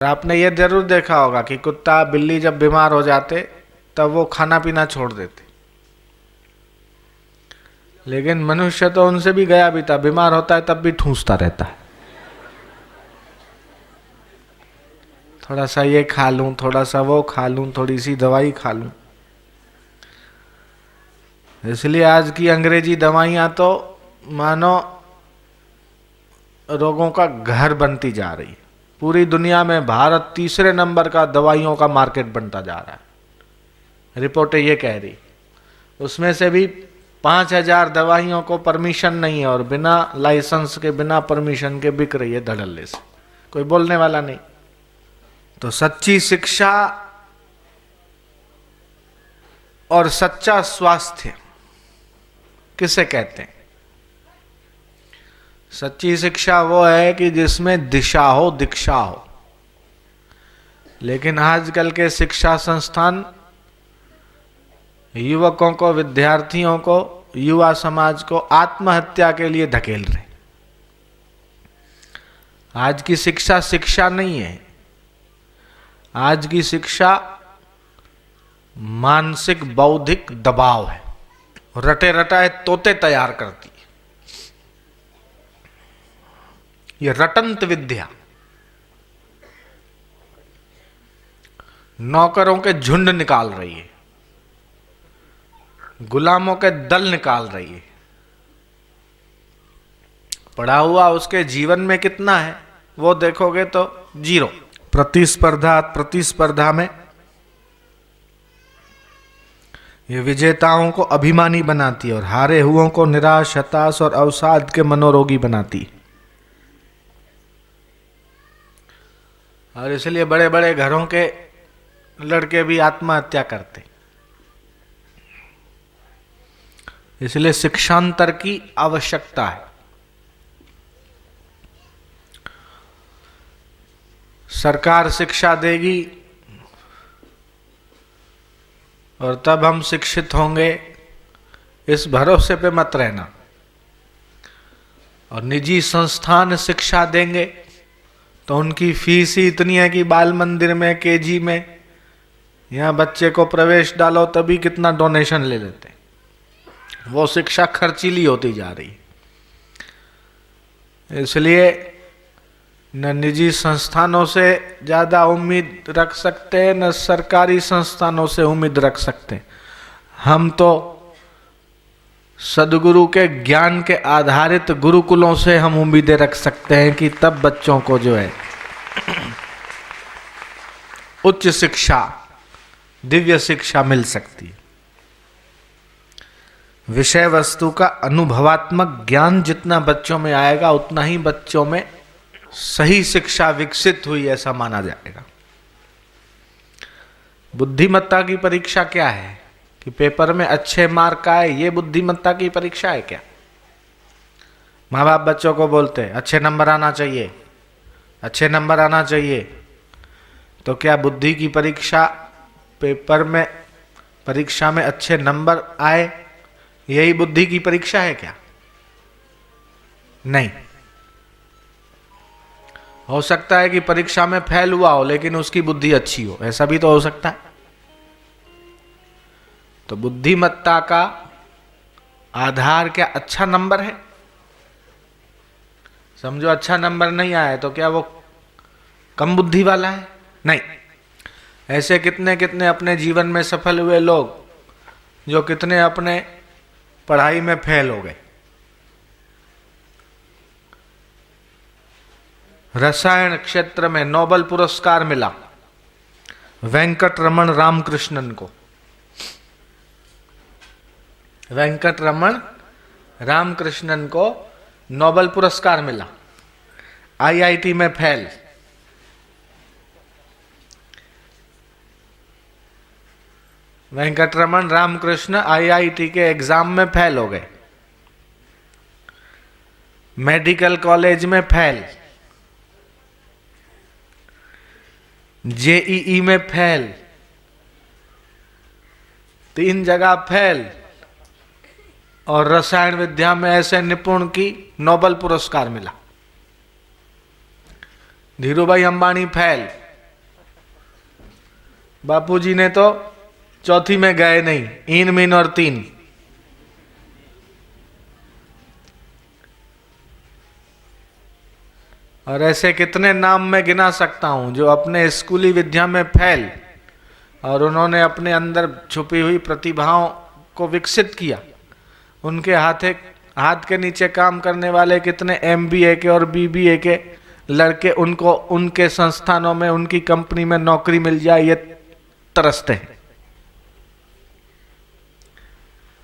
आपने ये जरूर देखा होगा कि कुत्ता बिल्ली जब बीमार हो जाते तब वो खाना पीना छोड़ देते, लेकिन मनुष्य तो उनसे भी गया भी था, बीमार होता है तब भी ठूंसता रहता है, थोड़ा सा ये खा लूं, थोड़ा सा वो खा लूं, थोड़ी सी दवाई खा लूं। इसलिए आज की अंग्रेजी दवाइयां तो मानो रोगों का घर बनती जा रही है। पूरी दुनिया में भारत तीसरे नंबर का दवाइयों का मार्केट बनता जा रहा है, रिपोर्टें ये कह रही। उसमें से भी 5,000 दवाइयों को परमिशन नहीं है और बिना लाइसेंस के, बिना परमिशन के बिक रही है धड़ल्ले से, कोई बोलने वाला नहीं। तो सच्ची शिक्षा और सच्चा स्वास्थ्य किसे कहते हैं? सच्ची शिक्षा वो है कि जिसमें दिशा हो, दीक्षा हो। लेकिन आजकल के शिक्षा संस्थान युवकों को, विद्यार्थियों को, युवा समाज को आत्महत्या के लिए धकेल रहे। आज की शिक्षा शिक्षा नहीं है, आज की शिक्षा मानसिक बौद्धिक दबाव है, रटे रटाए तोते तैयार करती है। ये रटंत विद्या नौकरों के झुंड निकाल रही है, गुलामों के दल निकाल रही है। पढ़ा हुआ उसके जीवन में कितना है वो देखोगे तो जीरो। प्रतिस्पर्धा में ये विजेताओं को अभिमानी बनाती है और हारे हुओं को निराश, हताश और अवसाद के मनोरोगी बनाती है। और इसलिए बड़े बड़े घरों के लड़के भी आत्महत्या करते। इसलिए शिक्षांतर की आवश्यकता है। सरकार शिक्षा देगी और तब हम शिक्षित होंगे, इस भरोसे पे मत रहना। और निजी संस्थान शिक्षा देंगे तो उनकी फीस ही इतनी है कि बाल मंदिर में, केजी में, यहाँ बच्चे को प्रवेश डालो तभी कितना डोनेशन ले लेते। वो शिक्षा खर्चीली होती जा रही। इसलिए न निजी संस्थानों से ज़्यादा उम्मीद रख सकते हैं, न सरकारी संस्थानों से उम्मीद रख सकते हैं। हम तो सदगुरु के ज्ञान के आधारित गुरुकुलों से हम उम्मीदें रख सकते हैं कि तब बच्चों को जो है उच्च शिक्षा, दिव्य शिक्षा मिल सकती है। विषय वस्तु का अनुभवात्मक ज्ञान जितना बच्चों में आएगा उतना ही बच्चों में सही शिक्षा विकसित हुई ऐसा माना जाएगा। बुद्धिमत्ता की परीक्षा क्या है कि पेपर में अच्छे मार्क आए, ये बुद्धिमत्ता की परीक्षा है क्या? माँ बाप बच्चों को बोलते हैं अच्छे नंबर आना चाहिए, अच्छे नंबर आना चाहिए। तो क्या बुद्धि की परीक्षा, पेपर में परीक्षा में अच्छे नंबर आए, यही बुद्धि की परीक्षा है क्या? नहीं। हो सकता है कि परीक्षा में फेल हुआ हो लेकिन उसकी बुद्धि अच्छी हो, ऐसा भी तो हो सकता है। तो बुद्धिमत्ता का आधार क्या अच्छा नंबर है? समझो अच्छा नंबर नहीं आया तो क्या वो कम बुद्धि वाला है? नहीं। ऐसे कितने कितने अपने जीवन में सफल हुए लोग जो कितने अपने पढ़ाई में फेल हो गए। रसायन क्षेत्र में नोबेल पुरस्कार मिला वेंकटरमण रामकृष्णन को। वेंकटरमण रामकृष्णन को नोबेल पुरस्कार मिला, आईआईटी में फेल। वेंकटरमण रामकृष्ण आईआईटी के एग्जाम में फेल हो गए, मेडिकल कॉलेज में फेल, जेईई में फेल, 3 जगह फेल, और रसायन विद्या में ऐसे निपुण की नोबेल पुरस्कार मिला। धीरूभाई अंबानी फेल, बापूजी ने तो चौथी में गए नहीं, इन मीन और तीन। और ऐसे कितने नाम मैं गिना सकता हूं जो अपने स्कूली विद्या में फेल और उन्होंने अपने अंदर छुपी हुई प्रतिभाओं को विकसित किया। उनके हाथ के नीचे काम करने वाले कितने MBA के और BBA के लड़के उनको उनके संस्थानों में, उनकी कंपनी में नौकरी मिल जाए ये तरसते हैं।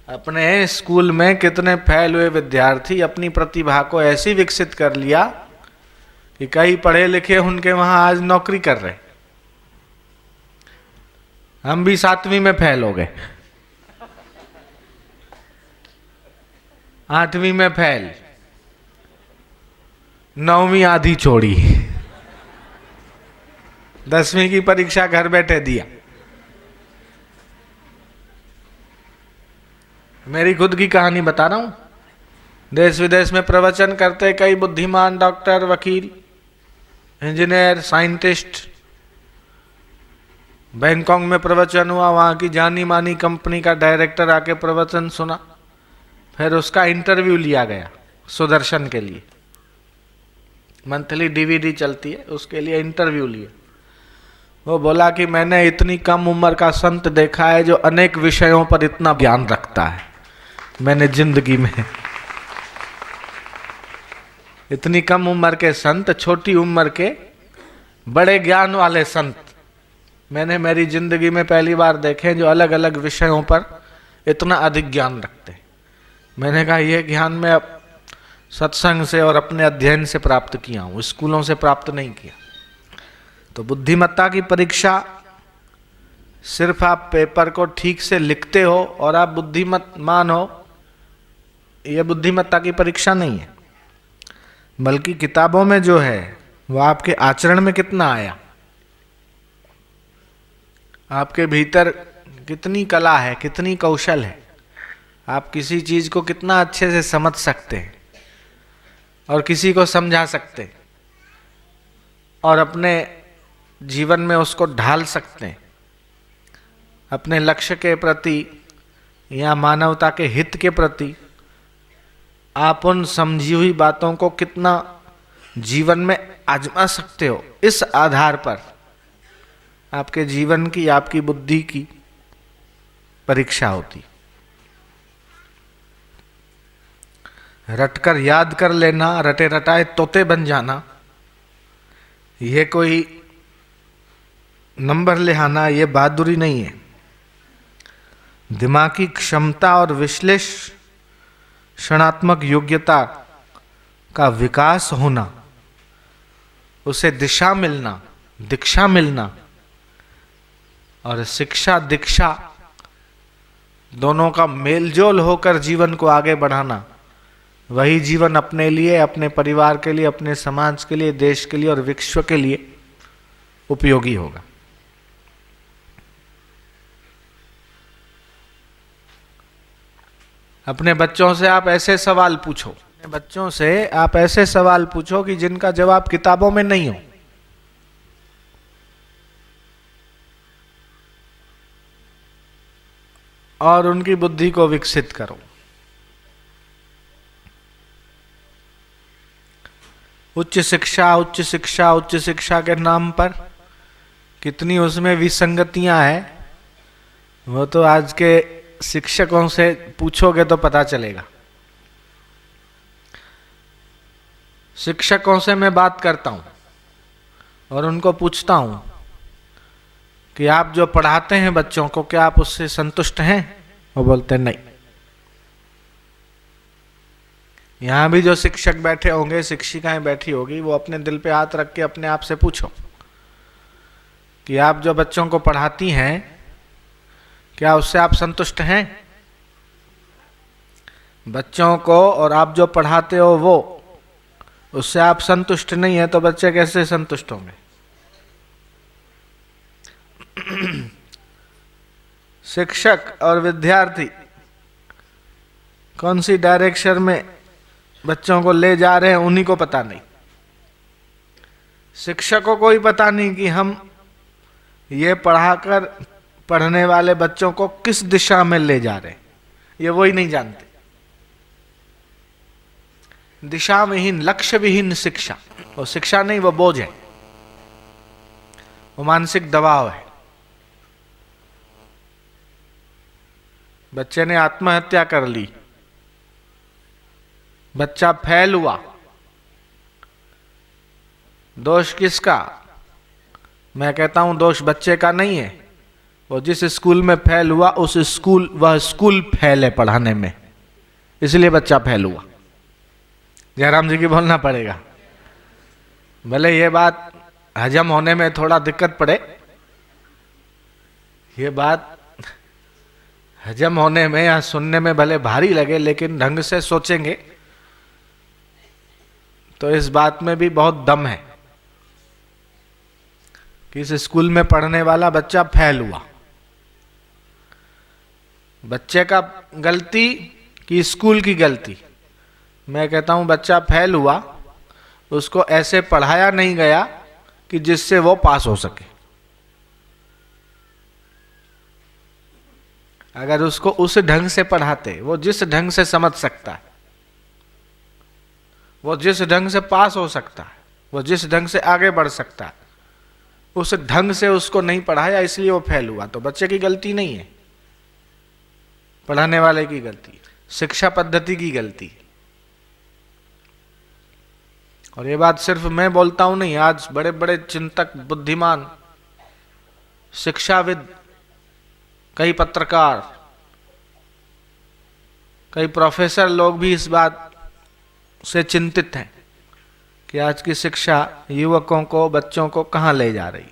अपने स्कूल में कितने फेल हुए विद्यार्थी अपनी प्रतिभा को ऐसी विकसित कर लिया कि कई पढ़े लिखे उनके वहां आज नौकरी कर रहे। हम भी 7वीं में फेल हो गए, 8वीं में फेल, 9वीं आधी छोड़ी, 10वीं की परीक्षा घर बैठे दिया। मेरी खुद की कहानी बता रहा हूं। देश विदेश में प्रवचन करते कई बुद्धिमान डॉक्टर, वकील, इंजीनियर, साइंटिस्ट। बैंकॉक में प्रवचन हुआ, वहां की जानी मानी कंपनी का डायरेक्टर आके प्रवचन सुना। फिर उसका इंटरव्यू लिया गया सुदर्शन के लिए, मंथली DVD चलती है, उसके लिए इंटरव्यू लिया। वो बोला कि मैंने इतनी कम उम्र का संत देखा है जो अनेक विषयों पर इतना ज्ञान रखता है। मैंने जिंदगी में इतनी कम उम्र के संत, छोटी उम्र के बड़े ज्ञान वाले संत मैंने मेरी जिंदगी में पहली बार देखे जो अलग अलग विषयों पर इतना अधिक ज्ञान रखते। मैंने कहा यह ज्ञान मैं अब सत्संग से और अपने अध्ययन से प्राप्त किया हूं, स्कूलों से प्राप्त नहीं किया। तो बुद्धिमत्ता की परीक्षा सिर्फ आप पेपर को ठीक से लिखते हो और आप बुद्धिमान हो, यह बुद्धिमत्ता की परीक्षा नहीं है। बल्कि किताबों में जो है वो आपके आचरण में कितना आया, आपके भीतर कितनी कला है, कितनी कौशल है, आप किसी चीज को कितना अच्छे से समझ सकते हैं और किसी को समझा सकते हैं और अपने जीवन में उसको ढाल सकते हैं अपने लक्ष्य के प्रति या मानवता के हित के प्रति। आप उन समझी हुई बातों को कितना जीवन में आजमा सकते हो, इस आधार पर आपके जीवन की, आपकी बुद्धि की परीक्षा होती। रटकर याद कर लेना, रटे रटाए तोते बन जाना, यह कोई नंबर ले आना, यह बहादुरी नहीं है। दिमागी क्षमता और विश्लेषणात्मक योग्यता का विकास होना, उसे दिशा मिलना, दीक्षा मिलना और शिक्षा दीक्षा दोनों का मेलजोल होकर जीवन को आगे बढ़ाना, वही जीवन अपने लिए, अपने परिवार के लिए, अपने समाज के लिए, देश के लिए और विश्व के लिए उपयोगी होगा। अपने बच्चों से आप ऐसे सवाल पूछो, अपने बच्चों से आप ऐसे सवाल पूछो कि जिनका जवाब किताबों में नहीं हो। और उनकी बुद्धि को विकसित करो। उच्च शिक्षा, उच्च शिक्षा, उच्च शिक्षा के नाम पर कितनी उसमें विसंगतियां हैं, वो तो आज के शिक्षकों से पूछोगे तो पता चलेगा। शिक्षकों से मैं बात करता हूं और उनको पूछता हूं कि आप जो पढ़ाते हैं बच्चों को, क्या आप उससे संतुष्ट हैं? वो बोलते हैं नहीं। यहां भी जो शिक्षक बैठे होंगे, शिक्षिकाएं बैठी होगी, वो अपने दिल पे हाथ रख के अपने आप से पूछो कि आप जो बच्चों को पढ़ाती हैं, क्या उससे आप संतुष्ट हैं? बच्चों को और आप जो पढ़ाते हो वो, उससे आप संतुष्ट नहीं है तो बच्चे कैसे संतुष्ट होंगे? शिक्षक और विद्यार्थी कौन सी डायरेक्शन में बच्चों को ले जा रहे हैं उन्हीं को पता नहीं। शिक्षकों को ही पता नहीं कि हम ये पढ़ाकर पढ़ने वाले बच्चों को किस दिशा में ले जा रहे, ये वही नहीं जानते। दिशा विहीन, लक्ष्य विहीन शिक्षा, वो शिक्षा नहीं, वो बोझ है, वो मानसिक दबाव है। बच्चे ने आत्महत्या कर ली, बच्चा फेल हुआ, दोष किसका? मैं कहता हूं दोष बच्चे का नहीं है, वो जिस स्कूल में फेल हुआ उस स्कूल, वह स्कूल फेल है पढ़ाने में, इसलिए बच्चा फेल हुआ। जयराम जी की बोलना पड़ेगा, भले ये बात हजम होने में थोड़ा दिक्कत पड़े, ये बात हजम होने में या सुनने में भले भारी लगे, लेकिन ढंग से सोचेंगे तो इस बात में भी बहुत दम है कि इस स्कूल में पढ़ने वाला बच्चा फेल हुआ। बच्चे का गलती कि स्कूल की गलती? मैं कहता हूं बच्चा फेल हुआ, उसको ऐसे पढ़ाया नहीं गया कि जिससे वो पास हो सके। अगर उसको उस ढंग से पढ़ाते, वो जिस ढंग से समझ सकता है, वो जिस ढंग से पास हो सकता है, वो जिस ढंग से आगे बढ़ सकता है, उस ढंग से उसको नहीं पढ़ाया, इसलिए वो फेल हुआ। तो बच्चे की गलती नहीं है, पढ़ाने वाले की गलती, शिक्षा पद्धति की गलती। और ये बात सिर्फ मैं बोलता हूं नहीं, आज बड़े बड़े चिंतक, बुद्धिमान, शिक्षाविद, कई पत्रकार, कई प्रोफेसर लोग भी इस बात से चिंतित हैं कि आज की शिक्षा युवकों को, बच्चों को कहां ले जा रही।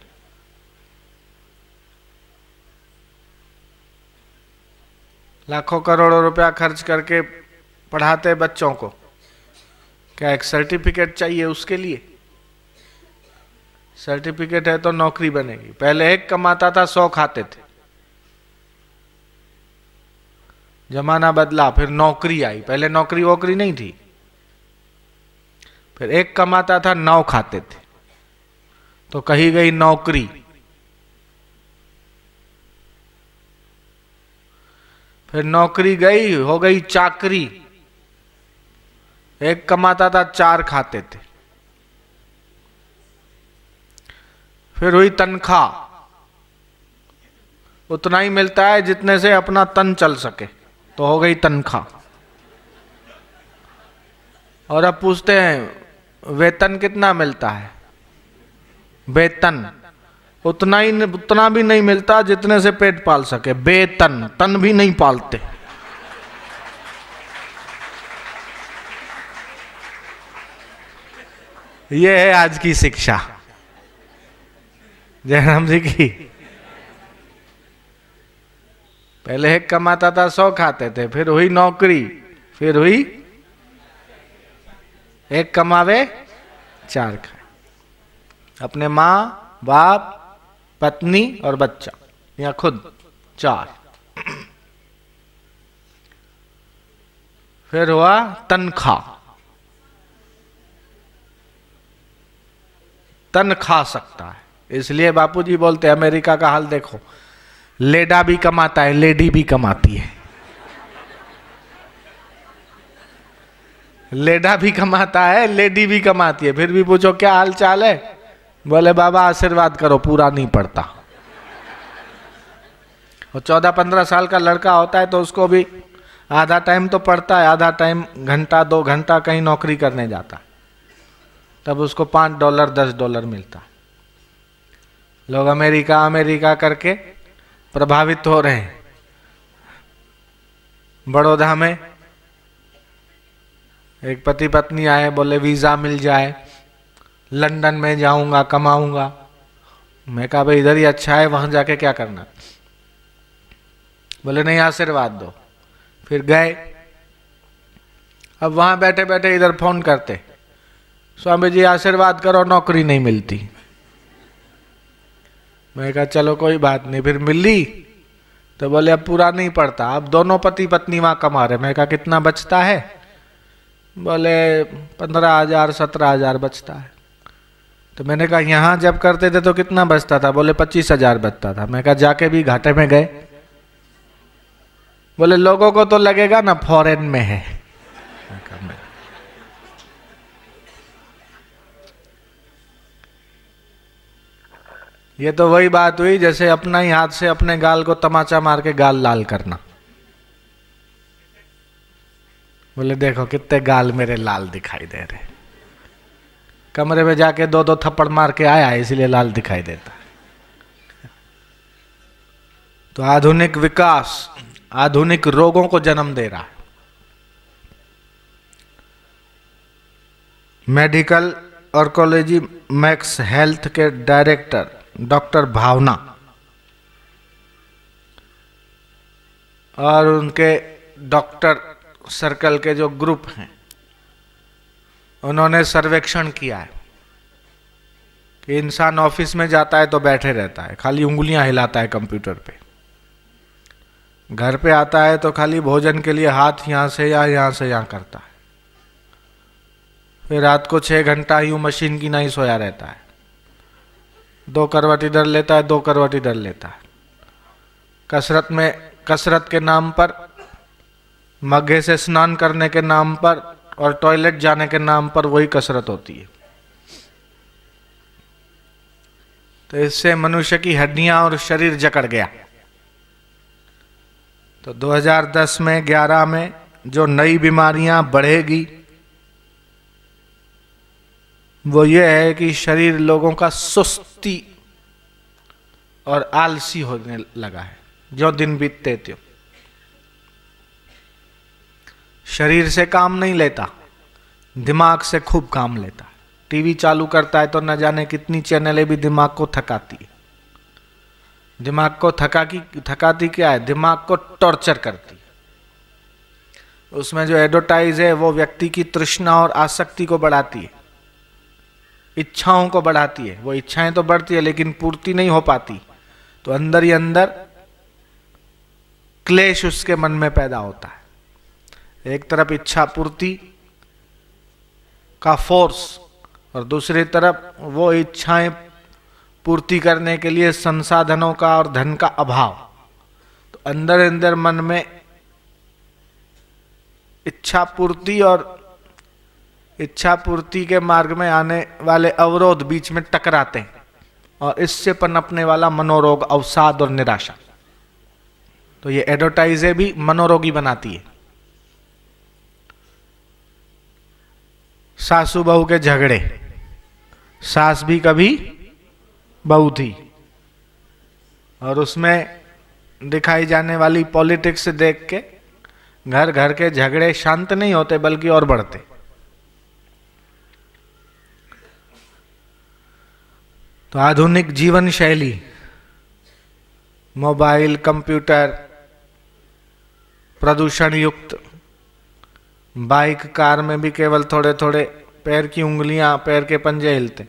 लाखों करोड़ों रुपया खर्च करके पढ़ाते बच्चों को, क्या एक सर्टिफिकेट चाहिए उसके लिए? सर्टिफिकेट है तो नौकरी बनेगी। पहले एक कमाता था, 100 खाते थे, जमाना बदला, फिर नौकरी आई। पहले नौकरी वोकरी नहीं थी, फिर एक कमाता था, 9 खाते थे, तो कही गई नौकरी। फिर नौकरी गई, हो गई चाकरी, एक कमाता था, 4 खाते थे। फिर हुई तनख्वाह, उतना ही मिलता है जितने से अपना तन चल सके, तो हो गई तनख्वाह। और अब पूछते हैं वेतन कितना मिलता है? वेतन उतना भी नहीं मिलता जितने से पेट पाल सके। बेतन, तन भी नहीं पालते। ये है आज की शिक्षा जयराम जी की। पहले एक कमाता था, 100 खाते थे, फिर हुई नौकरी, फिर हुई एक कमावे 4 खाए। अपने माँ, बाप, पत्नी और बच्चा, या खुद 4। फिर हुआ तनख्वाह, तन खा सकता है। इसलिए बापूजी बोलते अमेरिका का हाल देखो, लेडा भी कमाता है, लेडी भी कमाती है। लेडा भी कमाता है, लेडी भी कमाती है। फिर भी पूछो क्या हाल चाल है, बोले बाबा आशीर्वाद करो, पूरा नहीं पड़ता। और 14-15 साल का लड़का होता है तो उसको भी आधा टाइम तो पढ़ता है, आधा टाइम घंटा 2 घंटा कहीं नौकरी करने जाता है, तब उसको $5 $10 मिलता है। लोग अमेरिका अमेरिका करके प्रभावित हो रहे हैं। बड़ौदा में एक पति पत्नी आए, बोले वीजा मिल जाए, लंदन में जाऊंगा, कमाऊंगा। मैं कहा भाई इधर ही अच्छा है, वहां जाके क्या करना? बोले नहीं आशीर्वाद दो। फिर गए, अब वहां बैठे बैठे इधर फोन करते, स्वामी जी आशीर्वाद करो, नौकरी नहीं मिलती। मैं कहा चलो कोई बात नहीं। फिर मिली तो बोले अब पूरा नहीं पड़ता, अब दोनों पति पत्नी वहां कमा रहे। मैं कहा कितना बचता है? बोले 15,000 17,000 बचता है। तो मैंने कहा यहाँ जब करते थे तो कितना बचता था? बोले 25,000 बचता था। मैं कहा जाके भी घाटे में गए? बोले लोगों को तो लगेगा ना फॉरेन में है। ये तो वही बात हुई जैसे अपना ही हाथ से अपने गाल को तमाचा मार के गाल लाल करना। बोले देखो कितने गाल मेरे लाल दिखाई दे रहे, कमरे में जाके 2-2 थप्पड़ मार के आया इसलिए लाल दिखाई देता। तो आधुनिक विकास आधुनिक रोगों को जन्म दे रहा है। मेडिकल ऑर्कोलॉजी मैक्स हेल्थ के डायरेक्टर डॉक्टर भावना और उनके डॉक्टर सर्कल के जो ग्रुप हैं, उन्होंने सर्वेक्षण किया है कि इंसान ऑफिस में जाता है तो बैठे रहता है, खाली उंगलियां हिलाता है कंप्यूटर पे। घर पे आता है तो खाली भोजन के लिए हाथ यहां से यहां से यहां करता है। फिर रात को 6 घंटा यूं मशीन की नहीं सोया रहता है, 2 करवट इधर लेता है, 2 करवट इधर लेता है। कसरत के नाम पर, मग्गे से स्नान करने के नाम पर और टॉयलेट जाने के नाम पर वही कसरत होती है। तो इससे मनुष्य की हड्डियां और शरीर जकड़ गया। तो 2010 में 11 में जो नई बीमारियां बढ़ेगी वो ये है कि शरीर लोगों का सुस्ती और आलसी होने लगा है। जो दिन बीतते त्यों शरीर से काम नहीं लेता, दिमाग से खूब काम लेता है। टीवी चालू करता है तो न जाने कितनी चैनलें भी दिमाग को थकाती है। दिमाग को थकाती क्या है? दिमाग को टॉर्चर करती है। उसमें जो एडवर्टाइज है वो व्यक्ति की तृष्णा और आसक्ति को बढ़ाती है, इच्छाओं को बढ़ाती है। वो इच्छाएं तो बढ़ती है लेकिन पूर्ति नहीं हो पाती, तो अंदर ही अंदर क्लेश उसके मन में पैदा होता है। एक तरफ इच्छा पूर्ति का फोर्स और दूसरी तरफ वो इच्छाएं पूर्ति करने के लिए संसाधनों का और धन का अभाव। तो अंदर अंदर मन में इच्छा पूर्ति और इच्छा पूर्ति के मार्ग में आने वाले अवरोध बीच में टकराते हैं और इससे पनपने वाला मनोरोग, अवसाद और निराशा। तो ये एडवर्टाइजें भी मनोरोगी बनाती है। सासू बहू के झगड़े, सास भी कभी बहू थी, और उसमें दिखाई जाने वाली पॉलिटिक्स देख के घर घर के झगड़े शांत नहीं होते बल्कि और बढ़ते। तो आधुनिक जीवन शैली, मोबाइल, कंप्यूटर, प्रदूषण युक्त बाइक, कार में भी केवल थोड़े थोड़े पैर की उंगलियां, पैर के पंजे हिलते।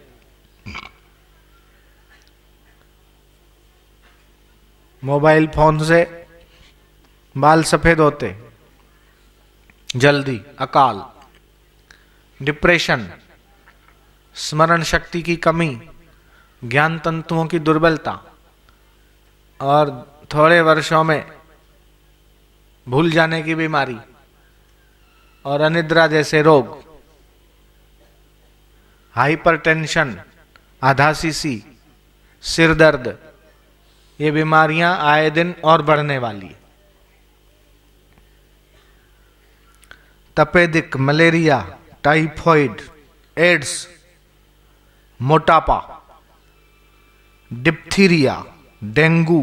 मोबाइल फोन से बाल सफेद होते जल्दी, अकाल, डिप्रेशन, स्मरण शक्ति की कमी, ज्ञान तंतुओं की दुर्बलता और थोड़े वर्षों में भूल जाने की बीमारी और अनिद्रा जैसे रोग, हाइपरटेंशन, आधासीसी, सिर दर्द, ये बीमारियां आए दिन और बढ़ने वाली है। तपेदिक, मलेरिया, टाइफॉइड, एड्स, मोटापा, डिप्थीरिया, डेंगू,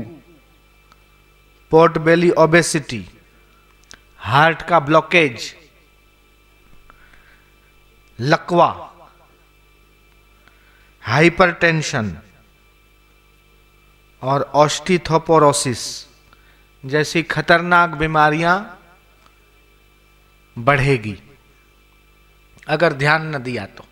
पोर्ट बेली ओबेसिटी, हार्ट का ब्लॉकेज, लकवा, हाइपरटेंशन और ऑस्टियोपोरोसिस जैसी खतरनाक बीमारियां बढ़ेगी अगर ध्यान न दिया तो।